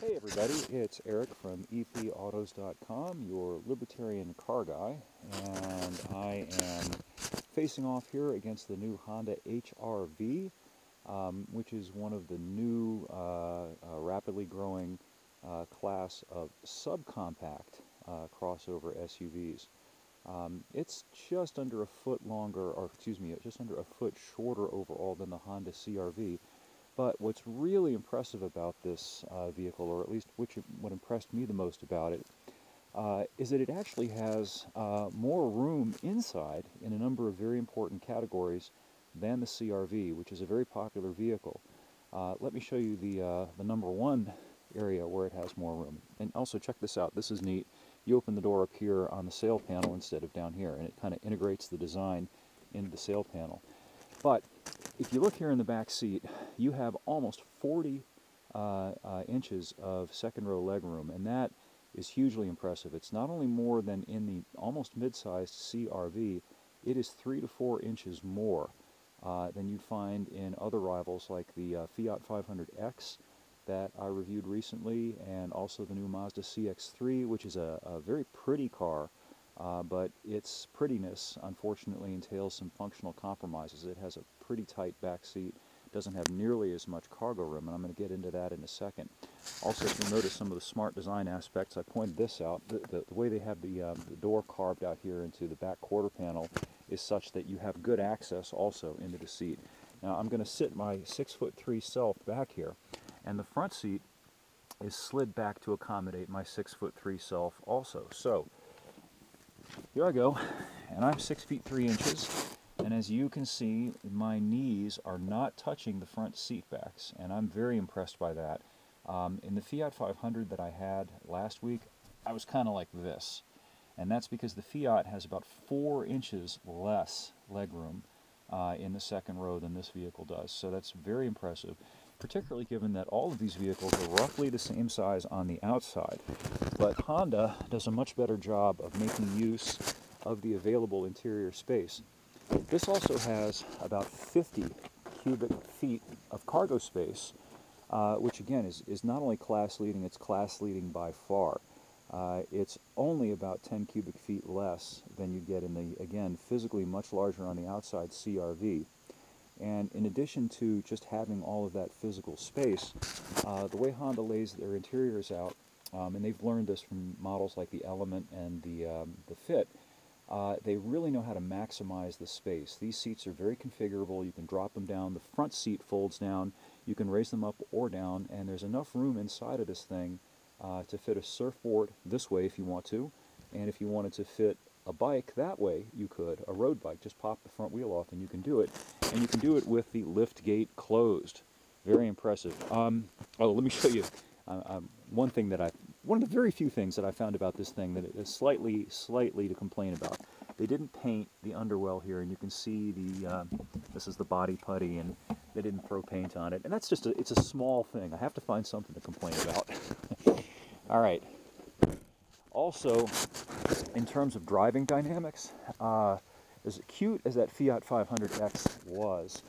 Hey everybody, it's Eric from epautos.com, your Libertarian car guy, and I am facing off here against the new Honda HR-V, which is one of the new rapidly growing class of subcompact crossover SUVs. It's just under a foot longer, or excuse me, just under a foot shorter overall than the Honda CR-V. But what's really impressive about this vehicle, or at least what impressed me the most about it, is that it actually has more room inside in a number of very important categories than the CR-V, which is a very popular vehicle. Let me show you the number one area where it has more room. And also check this out. This is neat. You open the door up here on the sail panel instead of down here, and it kind of integrates the design into the sail panel. But if you look here in the back seat, you have almost 40 inches of second row legroom, and that is hugely impressive. It's not only more than in the almost mid-sized CR-V, it is 3 to 4 inches more than you'd find in other rivals like the Fiat 500X that I reviewed recently, and also the new Mazda CX-3, which is a very pretty car. But its prettiness, unfortunately, entails some functional compromises. It has a pretty tight back seat, doesn't have nearly as much cargo room, and I'm going to get into that in a second. Also, if you'll notice some of the smart design aspects, I pointed this out. The way they have the door carved out here into the back quarter panel is such that you have good access also into the seat. Now, I'm going to sit my 6'3" self back here, and the front seat is slid back to accommodate my 6'3" self also. So, here I go, and I'm 6 feet 3 inches, and as you can see, my knees are not touching the front seat backs, and I'm very impressed by that. In the Fiat 500 that I had last week, I was kind of like this, and that's because the Fiat has about 4 inches less legroom in the second row than this vehicle does, so that's very impressive, particularly given that all of these vehicles are roughly the same size on the outside. But Honda does a much better job of making use of the available interior space. This also has about 50 cubic feet of cargo space, which again is not only class leading, it's class leading by far. It's only about 10 cubic feet less than you get in the, again, physically much larger on the outside CR-V. And in addition to just having all of that physical space, the way Honda lays their interiors out, and they've learned this from models like the Element and the Fit, they really know how to maximize the space. These seats are very configurable. You can drop them down. The front seat folds down. You can raise them up or down, and there's enough room inside of this thing to fit a surfboard this way if you want to, and if you wanted to fit a bike that way, you could. A road bike, just pop the front wheel off and you can do it. And you can do it with the lift gate closed. Very impressive. Oh, let me show you one of the very few things that I found about this thing that is slightly to complain about. They didn't paint the underwell here, and you can see this is the body putty, and they didn't throw paint on it. And that's just it's a small thing. I have to find something to complain about. All right. Also, in terms of driving dynamics, as cute as that Fiat 500X was,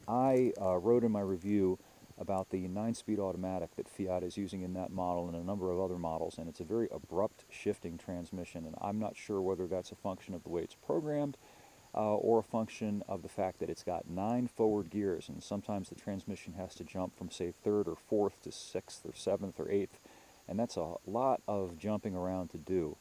I wrote in my review about the 9-speed automatic that Fiat is using in that model and a number of other models, and it's a very abrupt shifting transmission, and I'm not sure whether that's a function of the way it's programmed or a function of the fact that it's got 9 forward gears, and sometimes the transmission has to jump from, say, 3rd or 4th to 6th or 7th or 8th, and that's a lot of jumping around to do.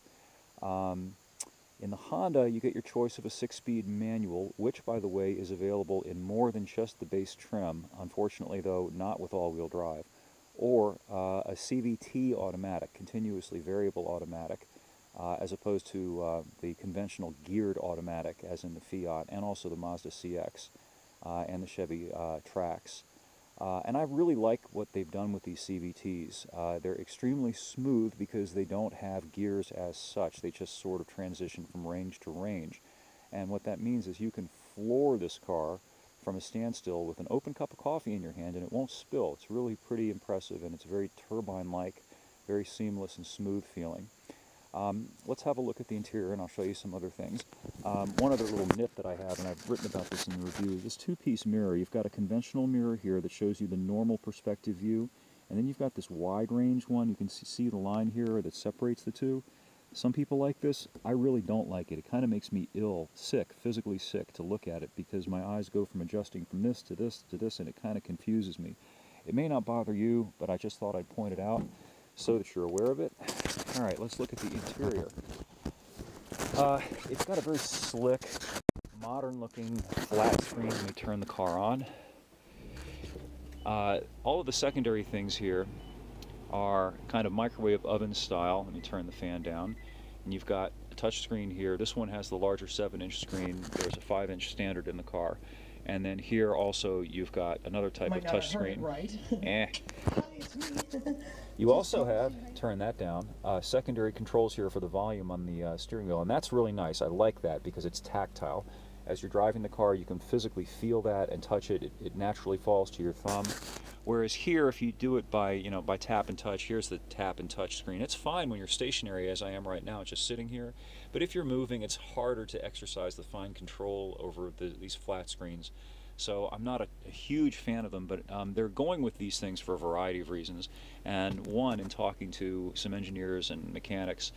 In the Honda, you get your choice of a 6-speed manual, which, by the way, is available in more than just the base trim, unfortunately, though, not with all-wheel drive, or a CVT automatic, continuously variable automatic, as opposed to the conventional geared automatic, as in the Fiat, and also the Mazda CX and the Chevy Trax. And I really like what they've done with these CVTs. They're extremely smooth because they don't have gears as such. They just sort of transition from range to range. And what that means is you can floor this car from a standstill with an open cup of coffee in your hand and it won't spill. It's really pretty impressive, and it's very turbine-like, very seamless and smooth feeling. Let's have a look at the interior, and I'll show you some other things. One other little nit that I have, and I've written about this in the review, is this 2-piece mirror. You've got a conventional mirror here that shows you the normal perspective view, And then you've got this wide range one. You can see the line here that separates the two. Some people like this. I really don't like it. It kind of makes me ill, sick, physically sick to look at it, because my eyes go from adjusting from this to this to this, and it kind of confuses me. It may not bother you, but I just thought I'd point it out so that you're aware of it. All right, let's look at the interior. It's got a very slick, modern-looking flat screen. Let me turn the car on. All of the secondary things here are kind of microwave oven style. Let me turn the fan down. And you've got a touch screen here. This one has the larger 7-inch screen. There's a 5-inch standard in the car. And then here also you've got another type of touch screen. Right. You also have, turn that down, secondary controls here for the volume on the steering wheel. And that's really nice. I like that because it's tactile. As you're driving the car, you can physically feel that and touch it. It naturally falls to your thumb. Whereas here, if you do it by, by tap and touch, here's the tap and touch screen. It's fine when you're stationary, as I am right now, just sitting here. But if you're moving, it's harder to exercise the fine control over these flat screens. So I'm not a huge fan of them, but they're going with these things for a variety of reasons. And one, in talking to some engineers and mechanics,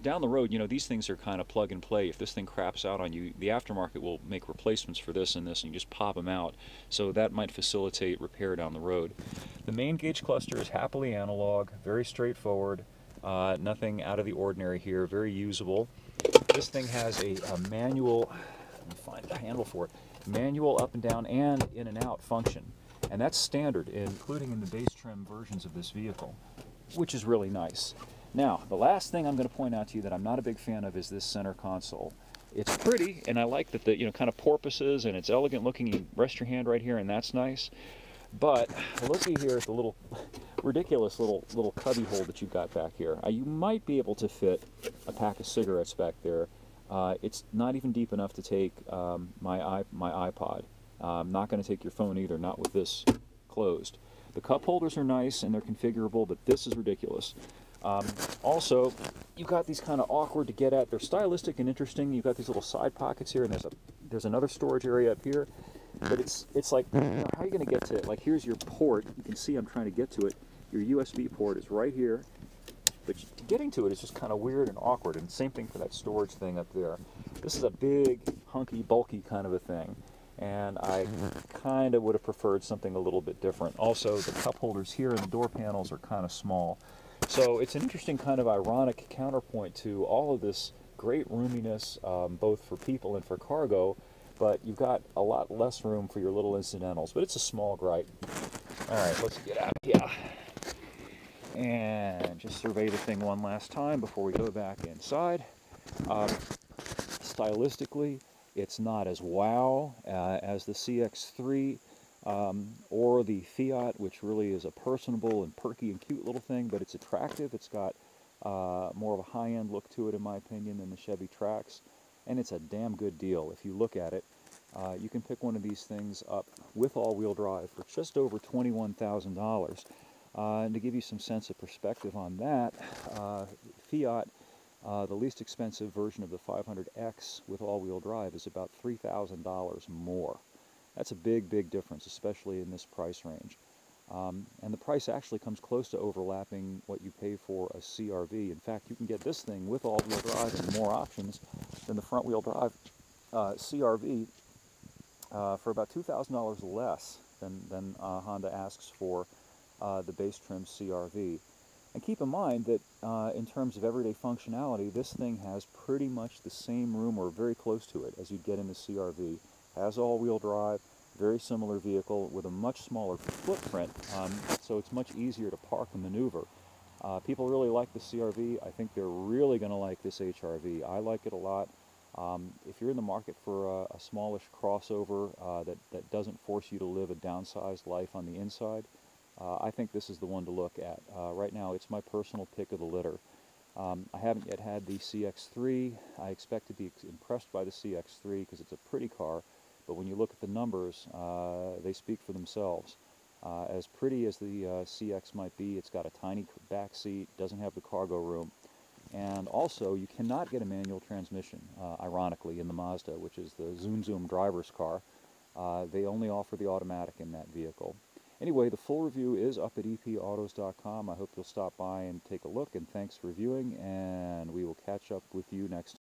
down the road, these things are kind of plug and play. If this thing craps out on you, the aftermarket will make replacements for this and this, and you just pop them out. So that might facilitate repair down the road. The main gauge cluster is happily analog, very straightforward, nothing out of the ordinary here, very usable. This thing has a manual, let me find a handle for it, manual up and down and in and out function. And that's standard, including in the base trim versions of this vehicle, which is really nice. Now, the last thing I'm going to point out to you that I'm not a big fan of is this center console. It's pretty, and I like that the kind of porpoises, and it's elegant looking. You rest your hand right here, and that's nice. But looky here at the little ridiculous little cubby hole that you've got back here. You might be able to fit a pack of cigarettes back there. It's not even deep enough to take my iPod. I'm not going to take your phone either, not with this closed. The cup holders are nice and they're configurable, but this is ridiculous. Also, you've got these kind of awkward to get at. They're stylistic and interesting. You've got these little side pockets here, and there's another storage area up here. But it's like, how are you going to get to it? Like, here's your port. You can see I'm trying to get to it. Your USB port is right here. But getting to it is just kind of weird and awkward. And same thing for that storage thing up there. This is a big, hunky, bulky kind of a thing. And I kind of would have preferred something a little bit different. Also, the cup holders here and the door panels are kind of small. So it's an interesting kind of ironic counterpoint to all of this great roominess, both for people and for cargo, but you've got a lot less room for your little incidentals. But it's a small gripe. All right, let's get out of here and just survey the thing one last time before we go back inside. Stylistically, it's not as wow as the CX-3 or the Fiat, which really is a personable and perky and cute little thing, but it's attractive. It's got more of a high-end look to it, in my opinion, than the Chevy Trax, and it's a damn good deal. If you look at it, you can pick one of these things up with all-wheel drive for just over $21,000. And to give you some sense of perspective on that, Fiat, the least expensive version of the 500X with all-wheel drive, is about $3,000 more. That's a big, big difference, especially in this price range. And the price actually comes close to overlapping what you pay for a CR-V. In fact, you can get this thing with all-wheel drive and more options than the front-wheel drive CR-V for about $2,000 less than Honda asks for the base trim CR-V. And keep in mind that in terms of everyday functionality, this thing has pretty much the same room or very close to it as you'd get in the CR-V. Has all-wheel drive, very similar vehicle with a much smaller footprint, so it's much easier to park and maneuver. People really like the CR-V. I think they're really going to like this HR-V. I like it a lot. If you're in the market for a smallish crossover that doesn't force you to live a downsized life on the inside, I think this is the one to look at. Right now, it's my personal pick of the litter. I haven't yet had the CX-3. I expect to be impressed by the CX-3 because it's a pretty car, but when you look at the numbers, they speak for themselves. As pretty as the CX might be, it's got a tiny back seat, doesn't have the cargo room, and also you cannot get a manual transmission, ironically, in the Mazda, which is the Zoom Zoom driver's car. They only offer the automatic in that vehicle. Anyway, the full review is up at epautos.com. I hope you'll stop by and take a look, and thanks for viewing, and we will catch up with you next time.